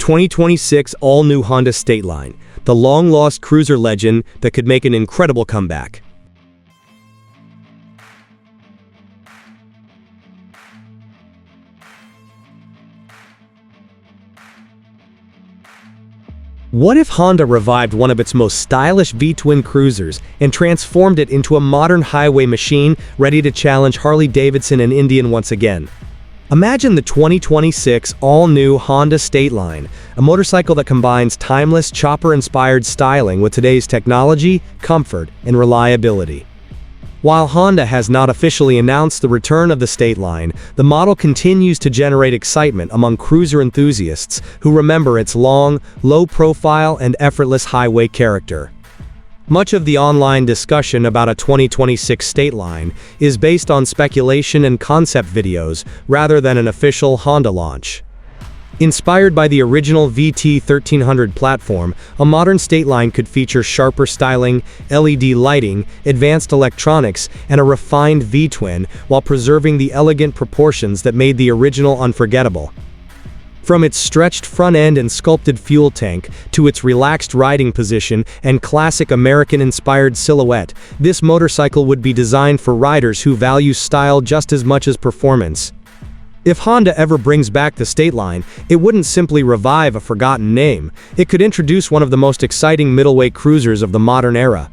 2026 all-new Honda Stateline, the long-lost cruiser legend that could make an incredible comeback. What if Honda revived one of its most stylish V-twin cruisers and transformed it into a modern highway machine ready to challenge Harley-Davidson and Indian once again? Imagine the 2026 all-new Honda Stateline, a motorcycle that combines timeless chopper-inspired styling with today's technology, comfort, and reliability. While Honda has not officially announced the return of the Stateline, the model continues to generate excitement among cruiser enthusiasts who remember its long, low-profile, and effortless highway character. Much of the online discussion about a 2026 Stateline is based on speculation and concept videos rather than an official Honda launch. Inspired by the original VT1300 platform, a modern Stateline could feature sharper styling, LED lighting, advanced electronics, and a refined V-twin while preserving the elegant proportions that made the original unforgettable. From its stretched front end and sculpted fuel tank to its relaxed riding position and classic American-inspired silhouette, this motorcycle would be designed for riders who value style just as much as performance. If Honda ever brings back the Stateline, it wouldn't simply revive a forgotten name, it could introduce one of the most exciting middleweight cruisers of the modern era.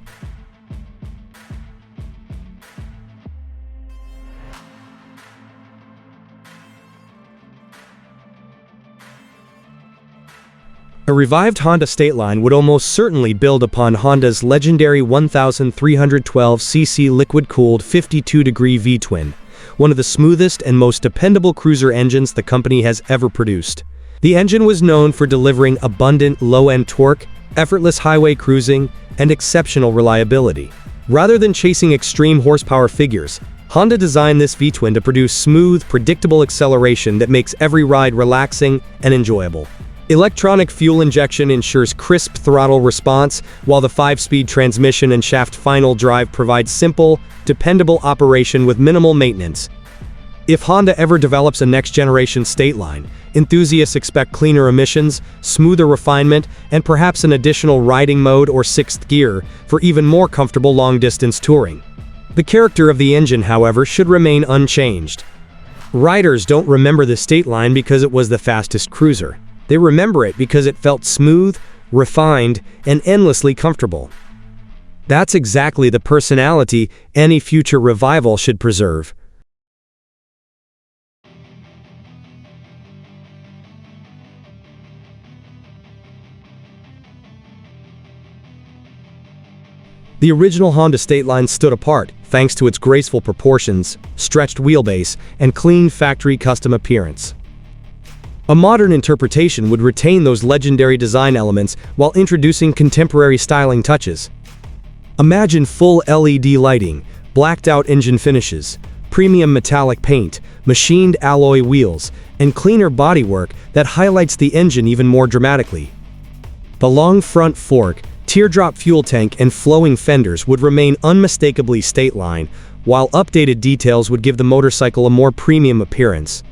A revived Honda Stateline would almost certainly build upon Honda's legendary 1312cc liquid-cooled 52-degree V-twin, one of the smoothest and most dependable cruiser engines the company has ever produced. The engine was known for delivering abundant low-end torque, effortless highway cruising, and exceptional reliability. Rather than chasing extreme horsepower figures, Honda designed this V-twin to produce smooth, predictable acceleration that makes every ride relaxing and enjoyable. Electronic fuel injection ensures crisp throttle response, while the 5-speed transmission and shaft final drive provide simple, dependable operation with minimal maintenance. If Honda ever develops a next-generation Stateline, enthusiasts expect cleaner emissions, smoother refinement, and perhaps an additional riding mode or sixth gear for even more comfortable long-distance touring. The character of the engine, however, should remain unchanged. Riders don't remember the Stateline because it was the fastest cruiser. They remember it because it felt smooth, refined, and endlessly comfortable. That's exactly the personality any future revival should preserve. The original Honda Stateline stood apart thanks to its graceful proportions, stretched wheelbase, and clean factory custom appearance. A modern interpretation would retain those legendary design elements while introducing contemporary styling touches. Imagine full LED lighting, blacked-out engine finishes, premium metallic paint, machined alloy wheels, and cleaner bodywork that highlights the engine even more dramatically. The long front fork, teardrop fuel tank, and flowing fenders would remain unmistakably Stateline, while updated details would give the motorcycle a more premium appearance.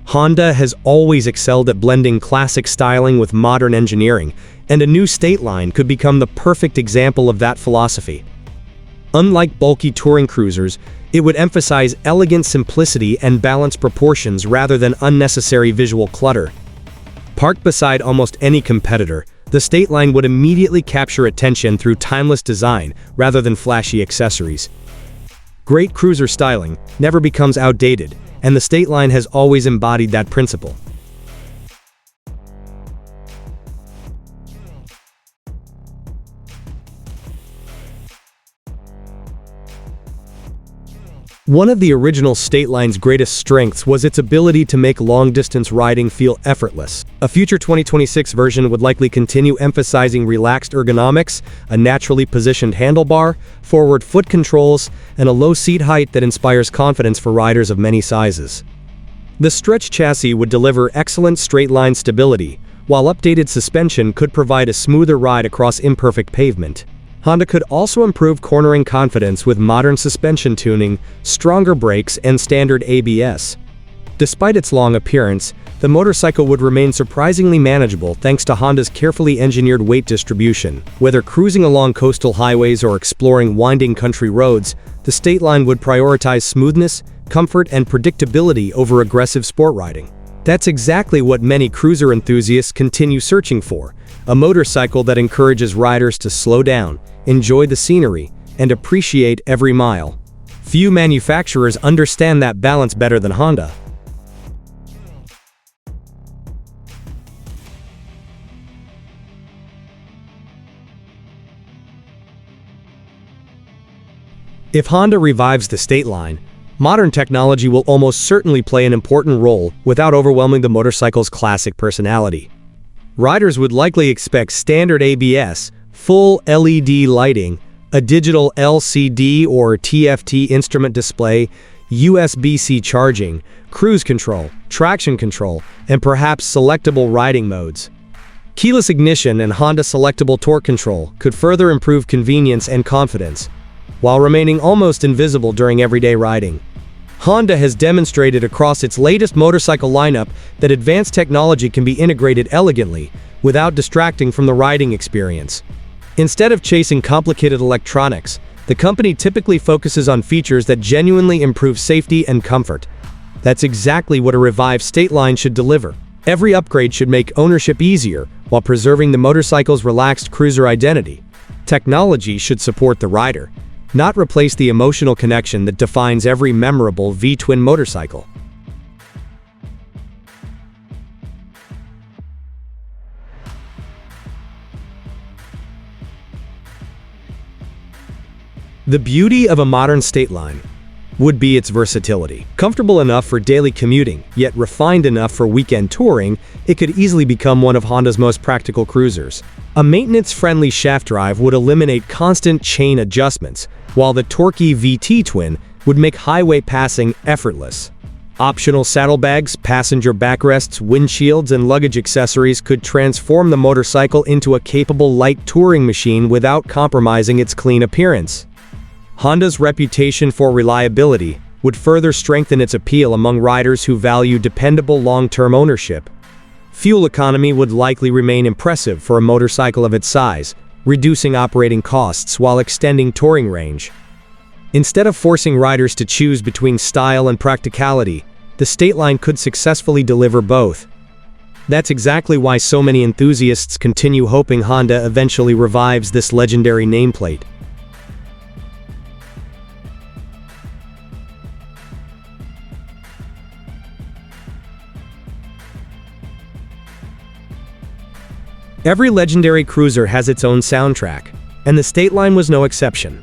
Honda has always excelled at blending classic styling with modern engineering, and a new Stateline could become the perfect example of that philosophy. Unlike bulky touring cruisers, it would emphasize elegant simplicity and balanced proportions rather than unnecessary visual clutter. Parked beside almost any competitor, the Stateline would immediately capture attention through timeless design rather than flashy accessories. Great cruiser styling never becomes outdated, and the Stateline has always embodied that principle. One of the original Stateline's greatest strengths was its ability to make long-distance riding feel effortless. A future 2026 version would likely continue emphasizing relaxed ergonomics, a naturally positioned handlebar, forward foot controls, and a low seat height that inspires confidence for riders of many sizes. The stretch chassis would deliver excellent straight-line stability, while updated suspension could provide a smoother ride across imperfect pavement. Honda could also improve cornering confidence with modern suspension tuning, stronger brakes, and standard ABS. Despite its long appearance, the motorcycle would remain surprisingly manageable thanks to Honda's carefully engineered weight distribution. Whether cruising along coastal highways or exploring winding country roads, the Stateline would prioritize smoothness, comfort, and predictability over aggressive sport riding. That's exactly what many cruiser enthusiasts continue searching for, a motorcycle that encourages riders to slow down, enjoy the scenery, and appreciate every mile. Few manufacturers understand that balance better than Honda. If Honda revives the Stateline, modern technology will almost certainly play an important role without overwhelming the motorcycle's classic personality. Riders would likely expect standard ABS, full LED lighting, a digital LCD or TFT instrument display, USB-C charging, cruise control, traction control, and perhaps selectable riding modes. Keyless ignition and Honda selectable torque control could further improve convenience and confidence, while remaining almost invisible during everyday riding. Honda has demonstrated across its latest motorcycle lineup that advanced technology can be integrated elegantly without distracting from the riding experience. Instead of chasing complicated electronics, the company typically focuses on features that genuinely improve safety and comfort. That's exactly what a revived Stateline should deliver. Every upgrade should make ownership easier while preserving the motorcycle's relaxed cruiser identity. Technology should support the rider, not replace the emotional connection that defines every memorable V-twin motorcycle. The beauty of a modern Stateline would be its versatility. Comfortable enough for daily commuting, yet refined enough for weekend touring, it could easily become one of Honda's most practical cruisers. A maintenance-friendly shaft drive would eliminate constant chain adjustments, while the torquey VT twin would make highway passing effortless. Optional saddlebags, passenger backrests, windshields, and luggage accessories could transform the motorcycle into a capable light touring machine without compromising its clean appearance. Honda's reputation for reliability would further strengthen its appeal among riders who value dependable long-term ownership. Fuel economy would likely remain impressive for a motorcycle of its size, reducing operating costs while extending touring range. Instead of forcing riders to choose between style and practicality, the Stateline could successfully deliver both. That's exactly why so many enthusiasts continue hoping Honda eventually revives this legendary nameplate. Every legendary cruiser has its own soundtrack, and the Stateline was no exception.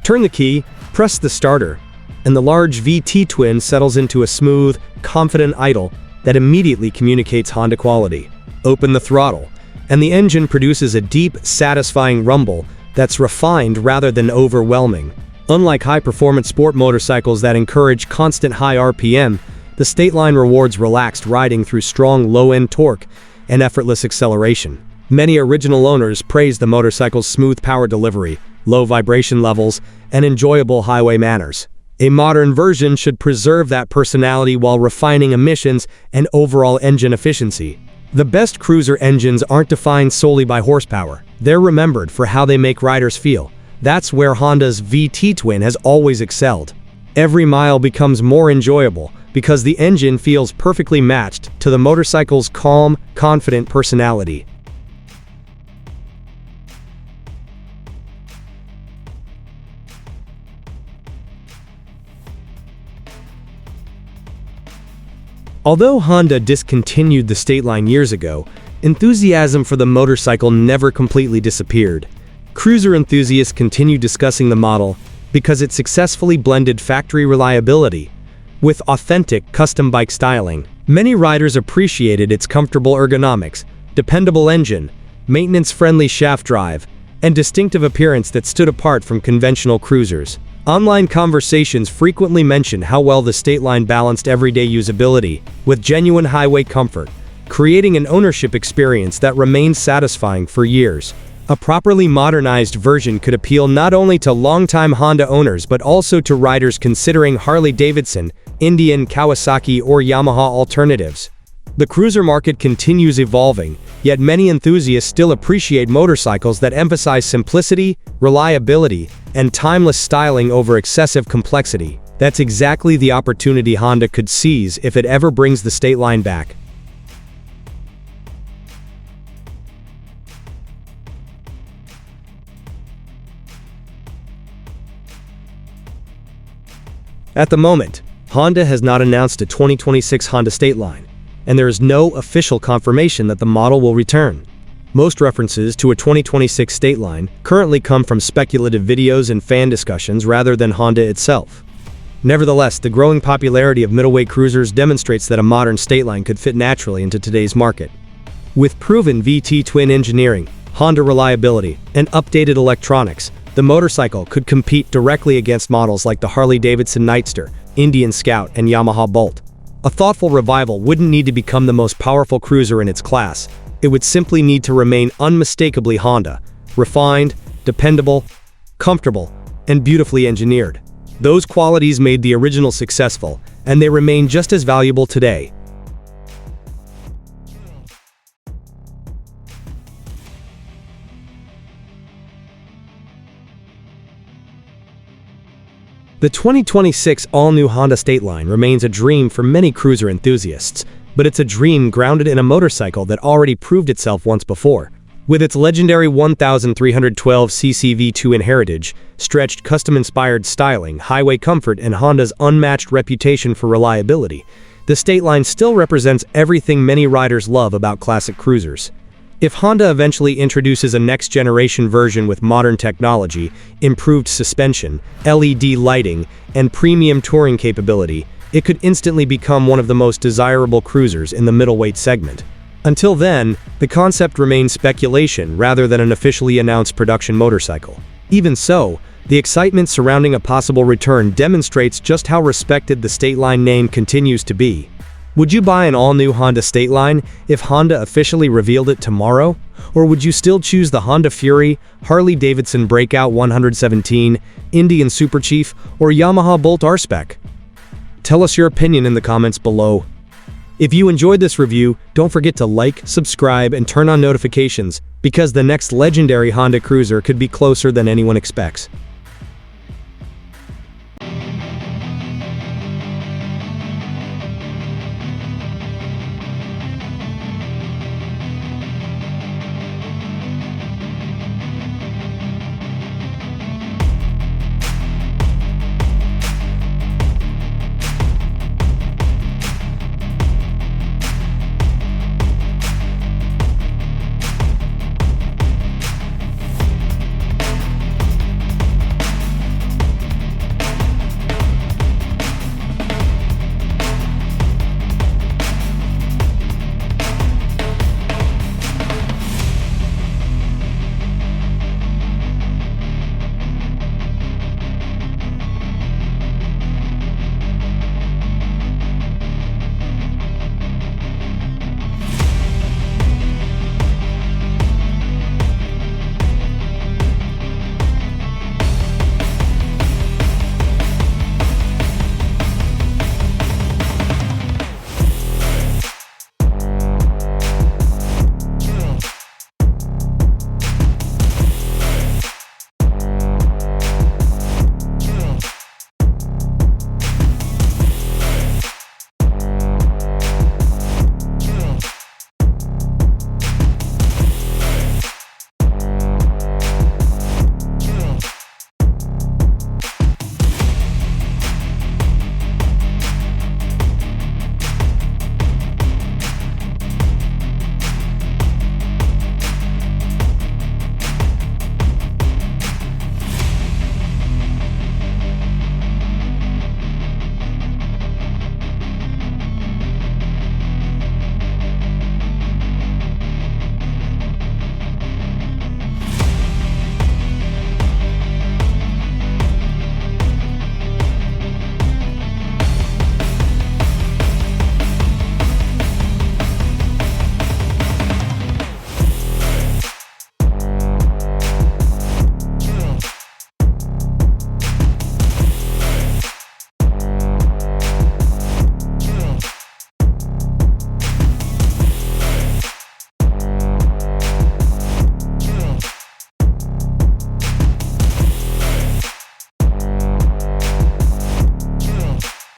Turn the key, press the starter, and the large VT twin settles into a smooth, confident idle that immediately communicates Honda quality. Open the throttle, and the engine produces a deep, satisfying rumble that's refined rather than overwhelming. Unlike high-performance sport motorcycles that encourage constant high RPM, the Stateline rewards relaxed riding through strong low-end torque and effortless acceleration. Many original owners praise the motorcycle's smooth power delivery, low vibration levels, and enjoyable highway manners. A modern version should preserve that personality while refining emissions and overall engine efficiency. The best cruiser engines aren't defined solely by horsepower. They're remembered for how they make riders feel. That's where Honda's VT twin has always excelled. Every mile becomes more enjoyable because the engine feels perfectly matched to the motorcycle's calm, confident personality. Although Honda discontinued the Stateline years ago, enthusiasm for the motorcycle never completely disappeared. Cruiser enthusiasts continue discussing the model because it successfully blended factory reliability with authentic custom bike styling. Many riders appreciated its comfortable ergonomics, dependable engine, maintenance-friendly shaft drive, and distinctive appearance that stood apart from conventional cruisers. Online conversations frequently mention how well the Stateline balanced everyday usability with genuine highway comfort, creating an ownership experience that remains satisfying for years. A properly modernized version could appeal not only to longtime Honda owners but also to riders considering Harley-Davidson, Indian, Kawasaki, or Yamaha alternatives. The cruiser market continues evolving, yet many enthusiasts still appreciate motorcycles that emphasize simplicity, reliability, and timeless styling over excessive complexity. That's exactly the opportunity Honda could seize if it ever brings the Stateline back. At the moment, Honda has not announced a 2026 Honda Stateline, and there is no official confirmation that the model will return. Most references to a 2026 Stateline currently come from speculative videos and fan discussions rather than Honda itself. Nevertheless, the growing popularity of middleweight cruisers demonstrates that a modern Stateline could fit naturally into today's market. With proven VT twin engineering, Honda reliability, and updated electronics, the motorcycle could compete directly against models like the Harley-Davidson Nightster, Indian Scout, and Yamaha Bolt. A thoughtful revival wouldn't need to become the most powerful cruiser in its class. It would simply need to remain unmistakably Honda, refined, dependable, comfortable, and beautifully engineered. Those qualities made the original successful, and they remain just as valuable today. The 2026 all-new Honda Stateline remains a dream for many cruiser enthusiasts, but it's a dream grounded in a motorcycle that already proved itself once before. With its legendary 1,312cc V2 heritage, stretched custom-inspired styling, highway comfort, and Honda's unmatched reputation for reliability, the Stateline still represents everything many riders love about classic cruisers. If Honda eventually introduces a next-generation version with modern technology, improved suspension, LED lighting, and premium touring capability, it could instantly become one of the most desirable cruisers in the middleweight segment. Until then, the concept remains speculation rather than an officially announced production motorcycle. Even so, the excitement surrounding a possible return demonstrates just how respected the Stateline name continues to be. Would you buy an all-new Honda Stateline if Honda officially revealed it tomorrow? Or would you still choose the Honda Fury, Harley-Davidson Breakout 117, Indian Super Chief, or Yamaha Bolt R-Spec? Tell us your opinion in the comments below. If you enjoyed this review, don't forget to like, subscribe, and turn on notifications, because the next legendary Honda cruiser could be closer than anyone expects.